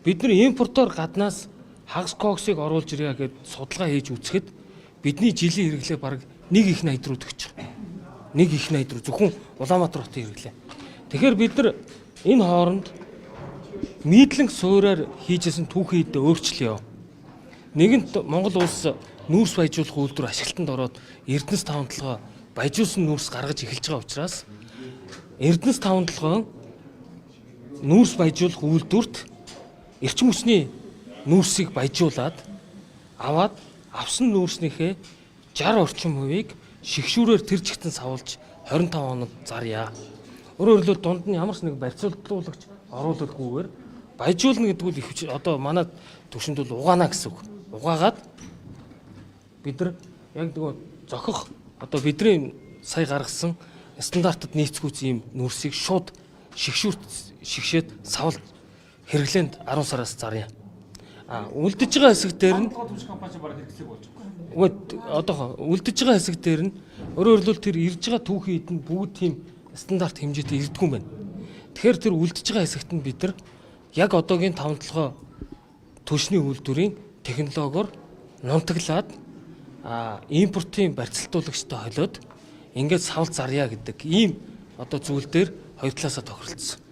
бид нар импортоор гаднаас хагас коксыг оруулж ирээ гэд судалгаа хийж үзэхэд бидний жилийн хэрэглээ бараг 1 их 80 руу төгсөж байгаа. 1 их 80 руу зөвхөн Улаанбаатар хотын хэрэглээ. Тэгэхээр бид нар энэ хооронд нийтлэн суурьаар хийжсэн түүхийд өөрчлөё. Нэгэнт Монгол улс нүүрс баяжуулах үйлдвэр ашиглалтанд ороод Эрдэнэс 5 баяжуулсан нүүрс гаргаж эхэлж байгаа учраас Эрдэнэс 5 нүүрс баяжуулах үйлдвэрт эрчим хүчний нүүрсийг баяжуулаад аваад авсан нүүрснийхээ 60 орчим хувийг шигшүүрээр тэр жигтэн савлж 25 хоног зарья. Өөрөөр хэлбэл дунд нь ямар ч нэг барьцуулуулагч оруулалгүйгээр баяжуулна гэдэг нь их одоо манай төвшөнд бол угаана гэсэн үг. Угаагаад бид нар яг нөгөө зохих одоо бидний сая гаргасан стандартад нийцгүүц ийм нүүрсийг шууд шигшүүрт шигшээд савл хэрэглээнд 10 сараас зарья. Үлдэж байгаа хэсэг дээр нь компани бараг хэрэглэх болж байгаа. Үгүй одоо үлдэж байгаа хэсэг дээр нь өөрөөр хэлбэл тэр ирж байгаа түүхийд нь бүгд тийм стандарт хэмжээтэй ирдэггүй юм байна. Тэгэхээр тэр үлдэж байгаа хэсэгт нь бид нар яг одоогийн 5 түвшний үйлдвэрийн технологиор нунтаглаад импортын барьцалтуулагчтай холиод ингээд савл зарья гэдэг ийм одоо зүйл дээр хоёр талаасаа тохиролцсон.